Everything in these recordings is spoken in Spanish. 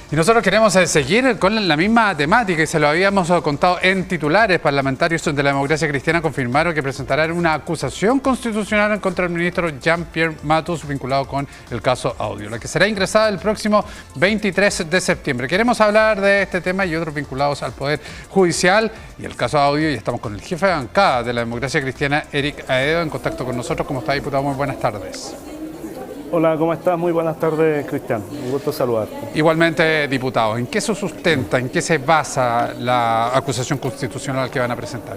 Y nosotros queremos seguir con la misma temática y se lo habíamos contado en titulares. Parlamentarios de la Democracia Cristiana confirmaron que presentarán una acusación constitucional en contra del ministro Jean-Pierre Matus vinculado con el caso Audio, la que será ingresada el próximo 23 de septiembre. Queremos hablar de este tema y otros vinculados al Poder Judicial y el caso Audio, y estamos con el jefe de bancada de la Democracia Cristiana, Eric Aedo, en contacto con nosotros. ¿Cómo está, diputado? Muy buenas tardes. Hola, ¿cómo estás? Muy buenas tardes, Cristian. Un gusto saludarte. Igualmente, diputado, ¿en qué se sustenta, en qué se basa la acusación constitucional que van a presentar?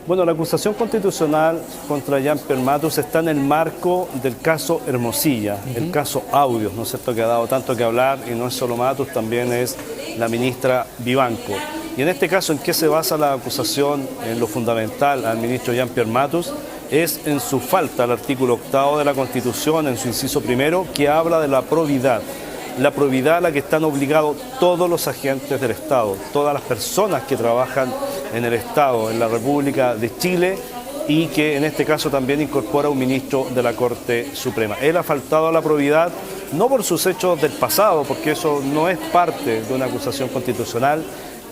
Bueno, la acusación constitucional contra Jean-Pierre Matus está en el marco del caso Hermosilla, el caso Audio, ¿no es cierto?, que ha dado tanto que hablar, y no es solo Matus, también es la ministra Vivanco. Y en este caso, ¿en qué se basa la acusación? En lo fundamental al ministro Jean-Pierre Matus es en su falta al artículo 8 de la Constitución, en su inciso primero, que habla de la probidad. La probidad a la que están obligados todos los agentes del Estado, todas las personas que trabajan en el Estado, en la República de Chile, y que en este caso también incorpora un ministro de la Corte Suprema. Él ha faltado a la probidad, no por sus hechos del pasado, porque eso no es parte de una acusación constitucional,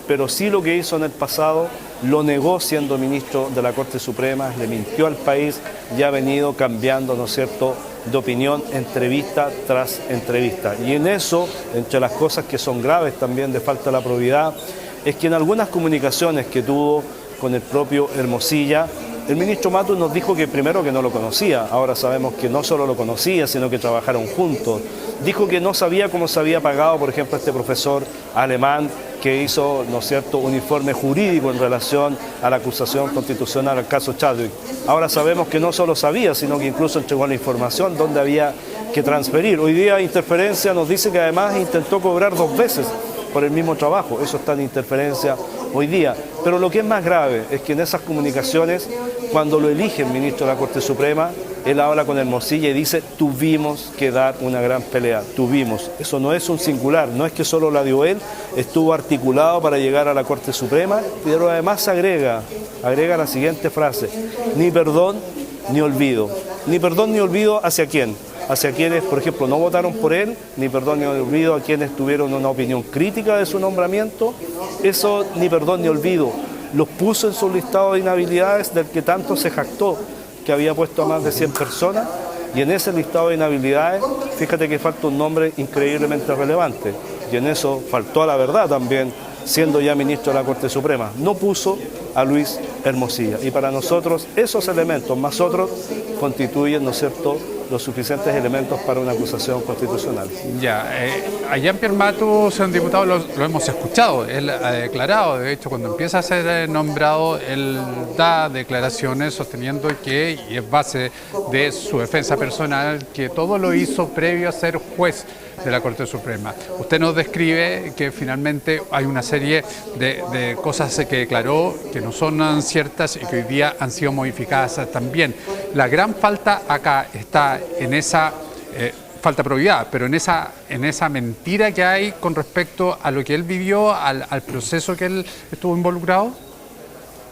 pero sí lo que hizo en el pasado, lo negó siendo ministro de la Corte Suprema, le mintió al país y ha venido cambiando, ¿no es cierto?, de opinión entrevista tras entrevista. Y en eso, entre las cosas que son graves también de falta de la probidad, es que en algunas comunicaciones que tuvo con el propio Hermosilla, el ministro Matus nos dijo que primero que no lo conocía, ahora sabemos que no solo lo conocía, sino que trabajaron juntos. Dijo que no sabía cómo se había pagado, por ejemplo, este profesor alemán que hizo, ¿no es cierto?, un informe jurídico en relación a la acusación constitucional al caso Chadwick. Ahora sabemos que no solo sabía, sino que incluso entregó la información donde había que transferir. Hoy día Interferencia nos dice que además intentó cobrar 2 veces por el mismo trabajo. Eso está en Interferencia hoy día. Pero lo que es más grave es que en esas comunicaciones, cuando lo elige el ministro de la Corte Suprema, él habla con Hermosilla y dice: tuvimos que dar una gran pelea, tuvimos. Eso no es un singular, no es que solo la dio él, estuvo articulado para llegar a la Corte Suprema, pero además agrega la siguiente frase: ni perdón ni olvido. Ni perdón ni olvido ¿hacia quién? Hacia quienes, por ejemplo, no votaron por él, ni perdón ni olvido a quienes tuvieron una opinión crítica de su nombramiento. Eso, ni perdón ni olvido, los puso en su listado de inhabilidades del que tanto se jactó, que había puesto a más de 100 personas, y en ese listado de inhabilidades, fíjate que falta un nombre increíblemente relevante, y en eso faltó a la verdad también, siendo ya ministro de la Corte Suprema. No puso a Luis Hermosilla, y para nosotros esos elementos, más otros, constituyen, ¿no es cierto?, los suficientes elementos para una acusación constitucional. Ya, a Jean-Pierre Matus, un diputado, lo hemos escuchado, él ha declarado, de hecho, cuando empieza a ser nombrado, él da declaraciones sosteniendo que, y es base de su defensa personal, que todo lo hizo previo a ser juez de la Corte Suprema. Usted nos describe que finalmente hay una serie de cosas que declaró que no son ciertas y que hoy día han sido modificadas también. La gran falta acá está en esa falta de probidad, pero en esa mentira que hay con respecto a lo que él vivió, al proceso que él estuvo involucrado.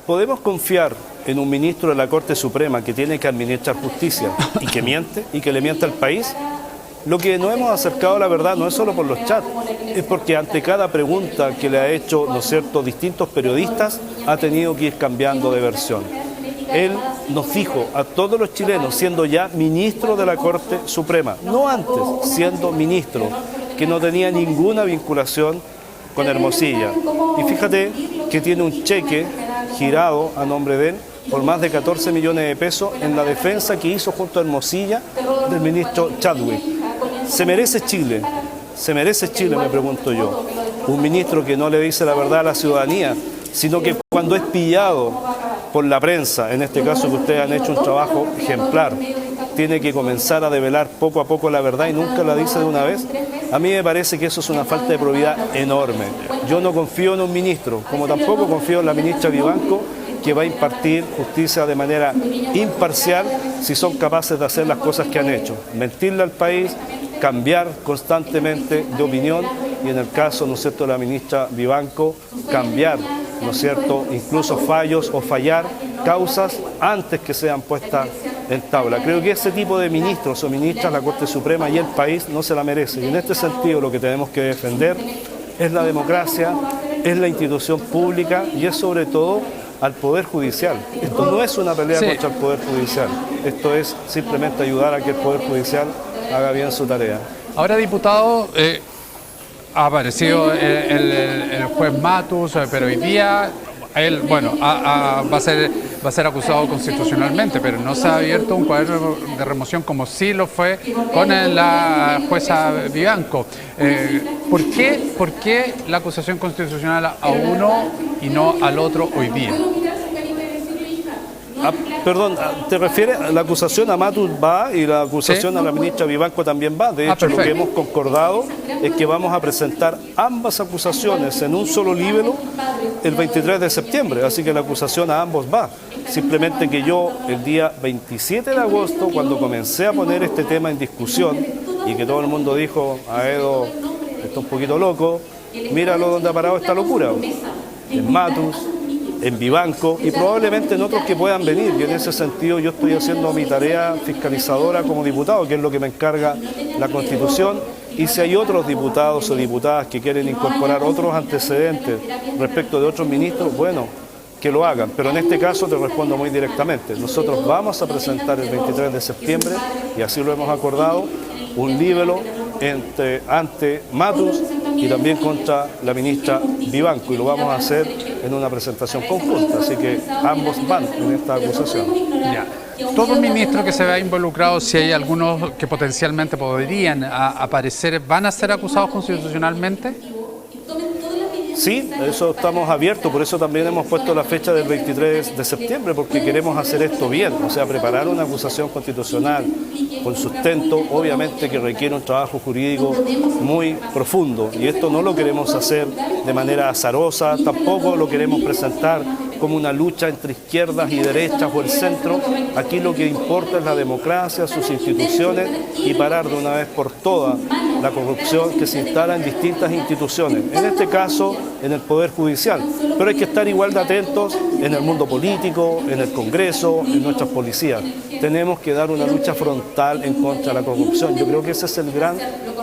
¿Podemos confiar en un ministro de la Corte Suprema que tiene que administrar justicia y que miente y que le miente al país? Lo que nos hemos acercado a la verdad no es solo por los chats, es porque ante cada pregunta que le ha hecho, ¿no es cierto?, distintos periodistas, ha tenido que ir cambiando de versión. Él nos dijo a todos los chilenos, siendo ya ministro de la Corte Suprema, no antes, siendo ministro, que no tenía ninguna vinculación con Hermosilla. Y fíjate que tiene un cheque girado a nombre de él por más de 14 millones de pesos en la defensa que hizo junto a Hermosilla del ministro Chadwick. ¿Se merece Chile, me pregunto yo, un ministro que no le dice la verdad a la ciudadanía, sino que cuando es pillado por la prensa, en este caso que ustedes han hecho un trabajo ejemplar, tiene que comenzar a develar poco a poco la verdad y nunca la dice de una vez? A mí me parece que eso es una falta de probidad enorme. Yo no confío en un ministro, como tampoco confío en la ministra Vivanco, que va a impartir justicia de manera imparcial si son capaces de hacer las cosas que han hecho. Mentirle al país, cambiar constantemente de opinión y en el caso, ¿no es cierto?, de la ministra Vivanco, cambiar, ¿no es cierto?, incluso fallos o fallar causas antes que sean puestas en tabla. Creo que ese tipo de ministros o ministras, la Corte Suprema y el país no se la merece. Y en este sentido lo que tenemos que defender es la democracia, es la institución pública y es sobre todo al Poder Judicial. Esto no es una pelea contra el Poder Judicial, esto es simplemente ayudar a que el Poder Judicial haga bien su tarea. Ahora, diputado, ha aparecido el juez Matus, pero hoy día él, bueno, va a ser acusado constitucionalmente, pero no se ha abierto un cuaderno de remoción como sí lo fue con la jueza Vivanco. ¿Por qué la acusación constitucional a uno y no al otro hoy día? Perdón, ¿te refieres a la acusación a Matus va y la acusación a la ministra Vivanco también va? De hecho, lo que hemos concordado es que vamos a presentar ambas acusaciones en un solo libro el 23 de septiembre, así que la acusación a ambos va. Simplemente que yo el día 27 de agosto, cuando comencé a poner este tema en discusión y que todo el mundo dijo, Aedo está un poquito loco, míralo donde ha parado esta locura, en Matus, en Vivanco y probablemente en otros que puedan venir. Y en ese sentido yo estoy haciendo mi tarea fiscalizadora como diputado, que es lo que me encarga la Constitución. Y si hay otros diputados o diputadas que quieren incorporar otros antecedentes respecto de otros ministros, bueno, que lo hagan. Pero en este caso te respondo muy directamente. Nosotros vamos a presentar el 23 de septiembre, y así lo hemos acordado, un libelo ante Matus y también contra la ministra Vivanco, y lo vamos a hacer en una presentación conjunta, así que ambos van en esta acusación. Ya. Todo ministro que se vea involucrado, si hay algunos que potencialmente podrían aparecer, ¿van a ser acusados constitucionalmente? Sí, eso estamos abiertos, por eso también hemos puesto la fecha del 23 de septiembre, porque queremos hacer esto bien, o sea, preparar una acusación constitucional con sustento, obviamente que requiere un trabajo jurídico muy profundo, y esto no lo queremos hacer de manera azarosa, tampoco lo queremos presentar como una lucha entre izquierdas y derechas o el centro. Aquí lo que importa es la democracia, sus instituciones y parar de una vez por todas la corrupción que se instala en distintas instituciones, en este caso en el Poder Judicial, pero hay que estar igual de atentos en el mundo político, en el Congreso, en nuestras policías. Tenemos que dar una lucha frontal en contra de la corrupción. Yo creo que ese es el gran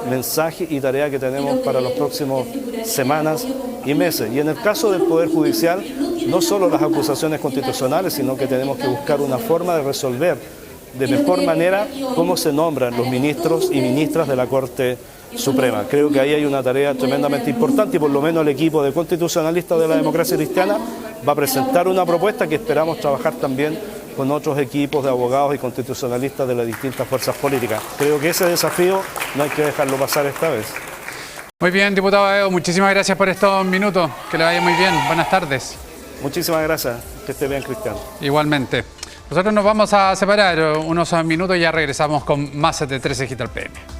mensaje y tarea que tenemos para las próximas semanas y meses. Y en el caso del Poder Judicial, no solo las acusaciones constitucionales, sino que tenemos que buscar una forma de resolver de mejor manera cómo se nombran los ministros y ministras de la Corte Suprema. Creo que ahí hay una tarea tremendamente importante y por lo menos el equipo de constitucionalistas de la democracia cristiana va a presentar una propuesta que esperamos trabajar también con otros equipos de abogados y constitucionalistas de las distintas fuerzas políticas. Creo que ese desafío no hay que dejarlo pasar esta vez. Muy bien, diputado Aedo, muchísimas gracias por estos minutos. Que le vaya muy bien. Buenas tardes. Muchísimas gracias. Que esté bien, Cristian. Igualmente. Nosotros nos vamos a separar unos minutos y ya regresamos con más de 13 Digital PM.